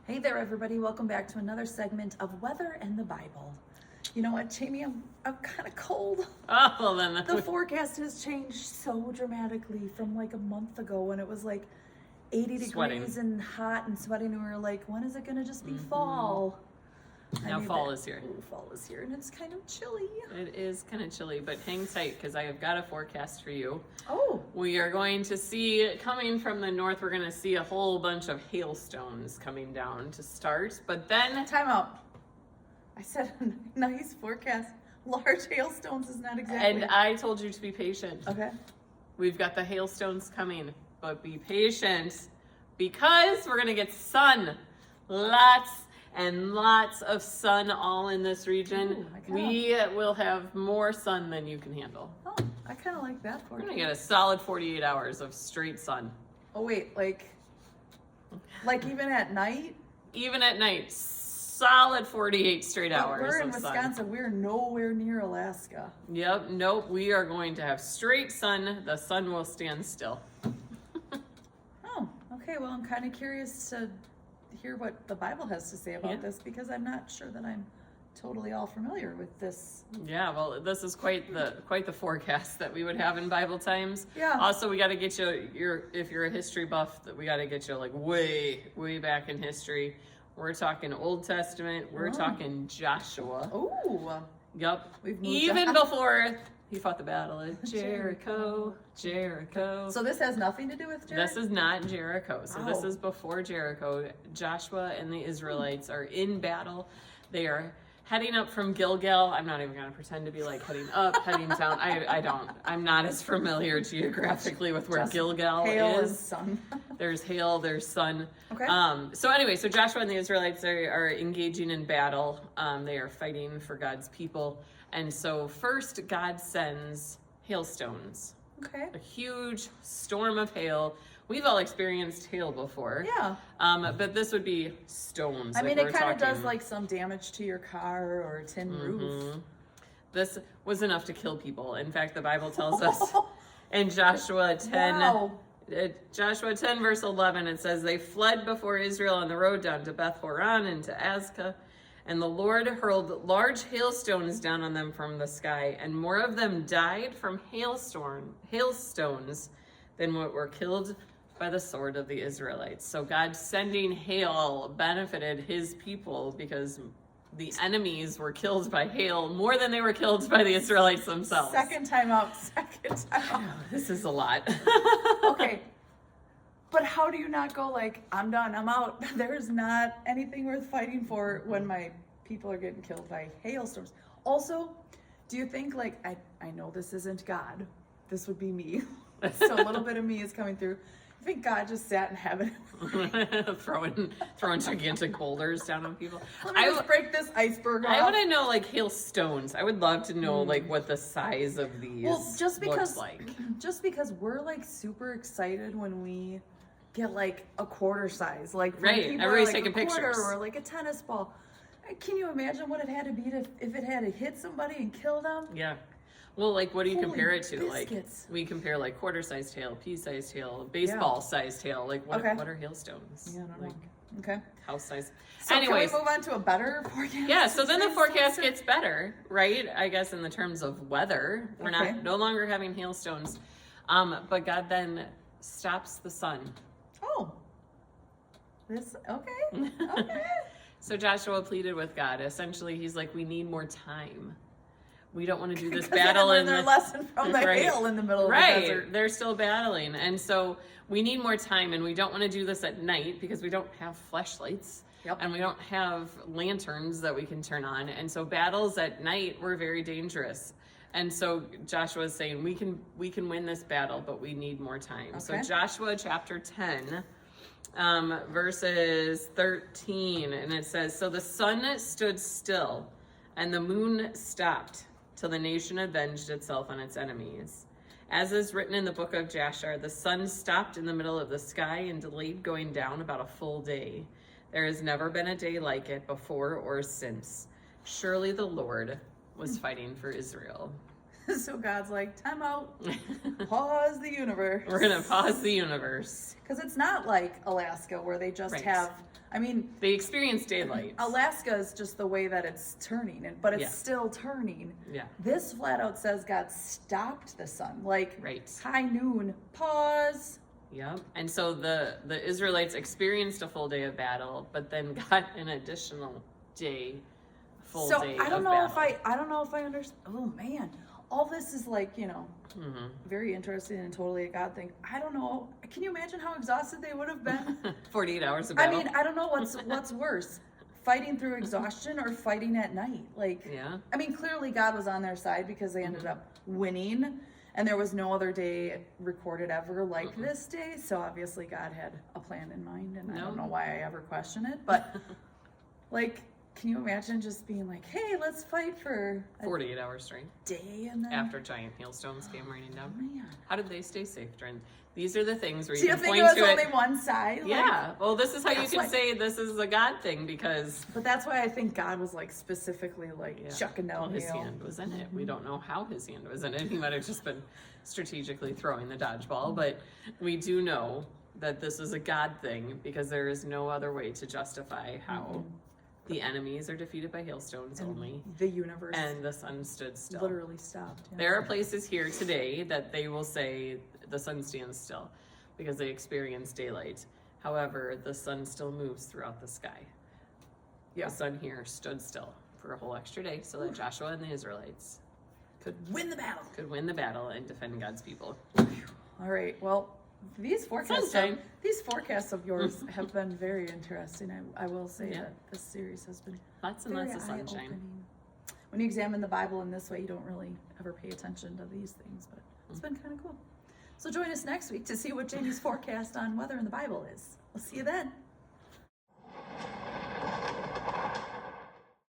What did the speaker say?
Hey there, everybody. Welcome back to another segment of Weather and the Bible. You know what, Jamie? I'm kind of cold. Oh, well then. The forecast has changed so dramatically from like a month ago when it was like 80 Sweating. degrees and hot and sweating, and we were like, when is it going to just be fall? Now fall is here. Ooh, fall is here, and it's kind of chilly. It is kind of chilly, but hang tight because I have got a forecast for you. Oh. We are going to see, coming from the north, we're going to see a whole bunch of hailstones coming down to start, but then... Time out. I said a nice forecast. Large hailstones is not exactly... And I told you to be patient. Okay. We've got the hailstones coming, but be patient because we're going to get sun. Lots and lots of sun all in this region. Ooh, we will have more sun than you can handle. Oh, I kind of like that We're forecast. going to get a solid 48 hours of straight sun. Oh, wait, like even at night? Even at night, solid 48 straight But hours we're in of sun. Wisconsin. We're nowhere near Alaska. Yep, nope, we are going to have straight sun. The sun will stand still. Oh, okay. Well, I'm kind of curious to hear what the Bible has to say about this because I'm not sure that I'm totally all familiar with this. Yeah, well, this is quite the forecast that we would have in Bible times. Yeah. Also, we got to get you if you're a history buff, that we got to get you like way back in history. We're talking Old Testament. We're talking Joshua. Oh. Yep. We've moved Even on. before he fought the battle of Jericho. So this has nothing to do with Jericho? This is not Jericho. So this Oh. is before Jericho. Joshua and the Israelites are in battle. They are heading up from Gilgal. I'm not even going to pretend to be like heading up, heading down. I'm not as familiar geographically with where Just Gilgal hail is. and sun. There's hail, there's sun. Okay. So Joshua and the Israelites are engaging in battle. They are fighting for God's people. And so first God sends hailstones. Okay. A huge storm of hail. We've all experienced hail before. Yeah. But this would be stones. I mean, we're it kind of talking- does like some damage to your car or a tin roof. This was enough to kill people. In fact, the Bible tells us in Joshua 10, Wow. Joshua 10 verse 11, it says, they fled before Israel on the road down to Beth Horon and to Azekah, and the Lord hurled large hailstones down on them from the sky, and more of them died from hailstones than what were killed by the sword of the Israelites. So God sending hail benefited his people because the enemies were killed by hail more than they were killed by the Israelites themselves. Second time out. This is a lot. Okay. But how do you not go like, I'm done, I'm out? There's not anything worth fighting for when my people are getting killed by hailstorms. Also, do you think like, I know this isn't God. This would be me. So a little bit of me is coming through. I think God just sat in heaven. throwing gigantic boulders down on people. Let me just break this iceberg off. I want to know like hailstones. I would love to know like what the size of these just because looks like. Just because we're like super excited when we get like a quarter size, like when Right, people everybody's are, like, taking a quarter pictures. or like a tennis ball. Can you imagine what it had to be if it had to hit somebody and kill them? Yeah. Well, like, what do you Holy compare it to? biscuits. Like, we compare like quarter-sized hail, pea-sized hail, baseball-sized hail. Like, what are hailstones? Yeah, I don't like, know. Okay. house-sized. So Anyways, can we move on to a better forecast? yeah. So then the forecast gets better, right? I guess in the terms of weather, we're Okay. no longer having hailstones, but God then stops the sun. Oh. Okay. Okay. So Joshua pleaded with God. Essentially, he's like, we need more time. We don't want to do this 'Cause they battle didn't in learn the their lesson from the Right. hail in the middle of the right. desert. They're still battling, and so we need more time, and we don't want to do this at night because we don't have flashlights. Yep. And we don't have lanterns that we can turn on, and so battles at night were very dangerous. And so Joshua is saying we can win this battle, but we need more time. So Okay. Joshua chapter 10. Verses 13, and it says, so the sun stood still and the moon stopped till the nation avenged itself on its enemies. As is written in the book of Jasher, the sun stopped in the middle of the sky and delayed going down about a full day. There has never been a day like it before or since. Surely the Lord was fighting for Israel. So God's like, time out, pause the universe. We're gonna pause the universe. Because it's not like Alaska where they just have, I mean, they experience daylight. Alaska is just the way that it's turning, but it's still turning. Yeah. This flat out says God stopped the sun. Like, Right. high noon, pause. Yep. And so the Israelites experienced a full day of battle, but then got an additional day, full day of battle. I don't know if I understand. Oh man, all this is like, you know, very interesting and totally a God thing. I don't know. Can you imagine how exhausted they would have been? 48 hours of battle. I mean, I don't know what's worse, fighting through exhaustion or fighting at night. Like, yeah. I mean, clearly God was on their side because they ended up winning, and there was no other day recorded ever like this day. So obviously God had a plan in mind, and I don't know why I ever question it, but like, can you imagine just being like, hey, let's fight for 48 hours straight day, and then after giant hailstones came raining down? Man. How did they stay safe during? These are the things where Do you you can think point it was to only it. one side? Yeah. Like, Well, this is how you that's can why- say this is a God thing, because but that's why I think God was like specifically like chucking down his hail. hand was in it. We don't know how his hand was in it. He might have just been strategically throwing the dodgeball, but we do know that this is a God thing because there is no other way to justify how the enemies are defeated by hailstones only, The universe and the sun stood still. literally stopped. Yeah. There are places here today that they will say the sun stands still because they experience daylight. However, the sun still moves throughout the sky. Yeah. The sun here stood still for a whole extra day so that Joshua and the Israelites Could win the battle. could win the battle and defend God's people. All right. Well, these forecasts of yours have been very interesting. I will say that this series has been Lots and very lots of sunshine. eye-opening. When you examine the Bible in this way, you don't really ever pay attention to these things, but it's been kind of cool. So join us next week to see what Jamie's forecast on weather in the Bible is. We'll see you then.